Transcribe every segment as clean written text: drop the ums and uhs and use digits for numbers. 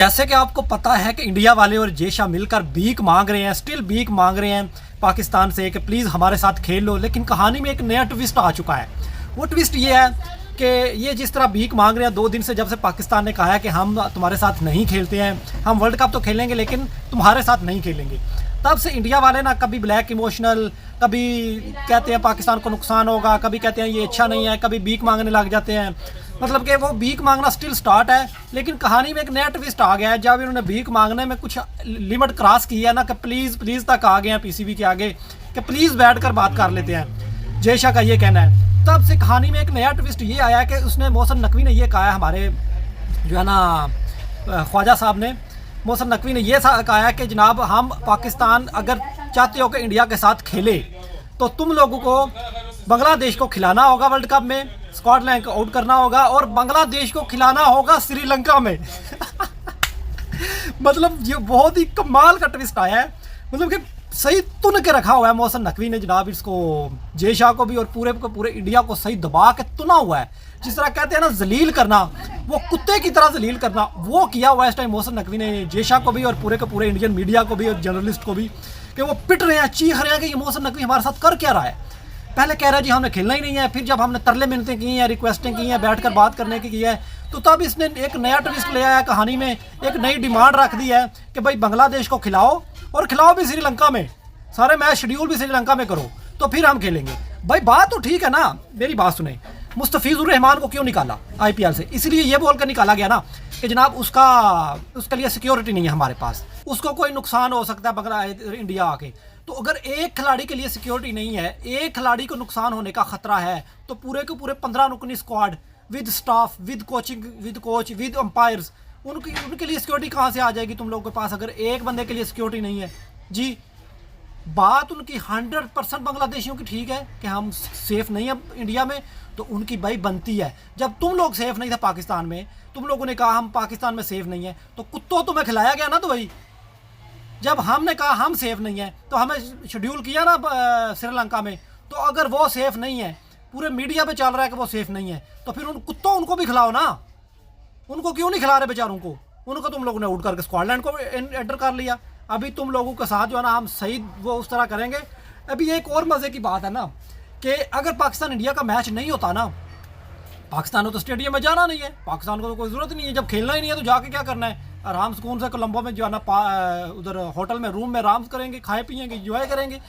जैसे कि आपको पता है कि इंडिया वाले और जेशा मिलकर भीख मांग रहे हैं, स्टिल भीख मांग रहे हैं पाकिस्तान से कि प्लीज़ हमारे साथ खेल लो। लेकिन कहानी में एक नया ट्विस्ट आ चुका है। वो ट्विस्ट ये है कि ये जिस तरह भीख मांग रहे हैं 2 दिन से, जब से पाकिस्तान ने कहा है कि हम तुम्हारे साथ नहीं खेलते हैं, हम वर्ल्ड कप तो खेलेंगे लेकिन तुम्हारे साथ नहीं खेलेंगे, तब से इंडिया वाले ना कभी ब्लैक इमोशनल, कभी कहते हैं पाकिस्तान को नुकसान होगा, कभी कहते हैं ये अच्छा नहीं है, कभी भीख मांगने लग जाते हैं। मतलब कि वो भीख मांगना स्टिल स्टार्ट है, लेकिन कहानी में एक नया ट्विस्ट आ गया है। जब इन्होंने भीख मांगने में कुछ लिमिट क्रॉस की है ना, कि प्लीज़ प्लीज़ तक आ गए हैं पीसीबी के आगे कि प्लीज़ बैठ कर बात कर लेते हैं, जेशा का ये कहना है। तब से कहानी में एक नया ट्विस्ट ये आया कि उसने मोहसिन नकवी ने ये कहा है, हमारे जो है ना ख्वाजा साहब ने, मोहसिन नकवी ने ये कहा है कि जनाब हम पाकिस्तान अगर चाहते हो कि इंडिया के साथ खेले तो तुम लोगों को बांग्लादेश को खिलाना होगा वर्ल्ड कप में, स्कॉटलैंड को आउट करना होगा और बांग्लादेश को खिलाना होगा श्रीलंका में। मतलब ये बहुत ही कमाल का ट्विस्ट आया है। मतलब कि सही तुन के रखा हुआ है मोहसिन नकवी ने जनाब इसको, जेशा को भी और पूरे को पूरे इंडिया को सही दबा के तुना हुआ है। जिस तरह कहते हैं ना जलील करना, वो कुत्ते की तरह जलील करना, वो किया हुआ है इस टाइम मोहसिन नकवी ने जेशा को भी और पूरे के पूरे इंडियन मीडिया को भी और जर्नलिस्ट को भी, कि वो पिट रहे हैं, चीख रहे हैं कि ये मोहसिन नकवी हमारे साथ कर क्या रहा है। पहले कह रहा है जी हमने खेलना ही नहीं है, फिर जब हमने तरले मिन्नतें की हैं, रिक्वेस्टें की हैं, बैठकर बात करने की है, तो तब इसने एक नया ट्विस्ट ले आया कहानी में, एक नई डिमांड रख दी है कि भाई बांग्लादेश को खिलाओ और खिलाओ भी श्रीलंका में, सारे मैच शेड्यूल भी श्रीलंका में करो तो फिर हम खेलेंगे। भाई बात तो ठीक है ना, मेरी बात सुने, मुस्तफिजुर रहमान को क्यों निकाला आईपीएल से? इसलिए ये बोलकर निकाला गया ना कि जनाब उसके लिए सिक्योरिटी नहीं है हमारे पास, उसको कोई नुकसान हो सकता है बांग्लादेश इंडिया आके। तो अगर एक खिलाड़ी के लिए सिक्योरिटी नहीं है, एक खिलाड़ी को नुकसान होने का खतरा है, तो पूरे के पूरे 15 रुकनी squad with staff, with coaching, with coach, with umpires, उनके लिए सिक्योरिटी कहाँ से आ जाएगी तुम लोगों के पास अगर एक बंदे के लिए सिक्योरिटी नहीं है? जी बात उनकी 100% बांग्लादेशियों की ठीक है कि हम सेफ नहीं है इंडिया में, तो उनकी भाई बनती है। जब तुम लोग सेफ नहीं थे पाकिस्तान में, तुम लोगों ने कहा हम पाकिस्तान में सेफ नहीं है, तो कुत्तों तुम्हें खिलाया गया ना। तो भाई जब हमने कहा हम सेफ नहीं है तो हमें शेड्यूल किया ना श्रीलंका में, तो अगर वो सेफ नहीं है, पूरे मीडिया पे चल रहा है कि वो सेफ नहीं है, तो फिर उन कुत्तों उनको भी खिलाओ ना। उनको क्यों नहीं खिला रहे बेचारों को? उनको तुम लोगों ने आउट करके स्कॉटलैंड को एंटर कर लिया। अभी तुम लोगों के साथ जो है ना हम सही वो उस तरह करेंगे। अभी एक और मज़े की बात है ना कि अगर पाकिस्तान इंडिया का मैच नहीं होता ना, पाकिस्तान को तो स्टेडियम में जाना नहीं है, पाकिस्तान को तो कोई ज़रूरत नहीं है, जब खेलना ही नहीं है तो जाके क्या करना है, आराम सुकून से कोलंबो में जो है ना उधर होटल में रूम में आराम करेंगे, खाए पिएंगे, इंजॉय करेंगे।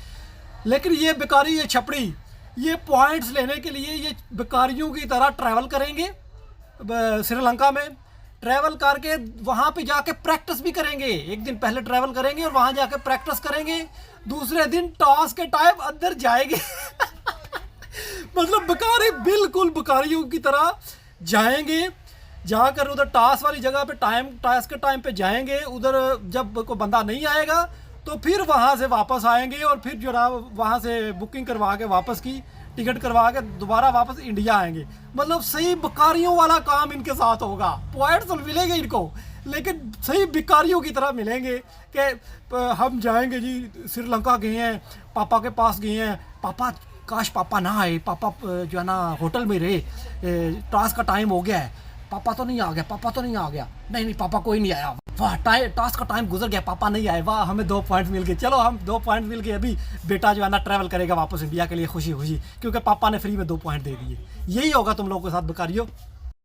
लेकिन ये बेकारी, ये छपड़ी, ये पॉइंट्स लेने के लिए ये बेकारियों की तरह ट्रैवल करेंगे श्रीलंका में, ट्रैवल करके वहाँ पे जाके प्रैक्टिस भी करेंगे। एक दिन पहले ट्रैवल करेंगे और वहाँ जाके प्रैक्टिस करेंगे, दूसरे दिन टॉस के टाइम अंदर जाएंगे। मतलब बेकारी, बिल्कुल बेकारियों की तरह जाएंगे, जाकर उधर टॉस वाली जगह पे टॉस के टाइम पे जाएंगे, उधर जब कोई बंदा नहीं आएगा तो फिर वहाँ से वापस आएंगे और फिर जो ना वहाँ से बुकिंग करवा के वापस की टिकट करवा के दोबारा वापस इंडिया आएंगे। मतलब सही बेकारियों वाला काम इनके साथ होगा। पॉइंट्स तो मिलेंगे इनको, लेकिन सही बेकारियों की तरह मिलेंगे कि हम जाएंगे जी श्रीलंका गए हैं, पापा के पास गए हैं, पापा काश पापा ना आए, पापा जो है ना होटल में रहे, टॉस का टाइम हो गया है, पापा तो नहीं आ गया, पापा तो नहीं आ गया, नहीं पापा कोई नहीं आया, वाह टॉस का टाइम गुजर गया, पापा नहीं आए, वाह हमें 2 पॉइंट्स मिल गए, चलो हम 2 पॉइंट मिल गए, अभी बेटा जो है ना ट्रैवल करेगा वापस इंडिया के लिए खुशी खुशी, क्योंकि पापा ने फ्री में 2 पॉइंट दे दिए। यही होगा तुम लोगों के साथ बेकारियों।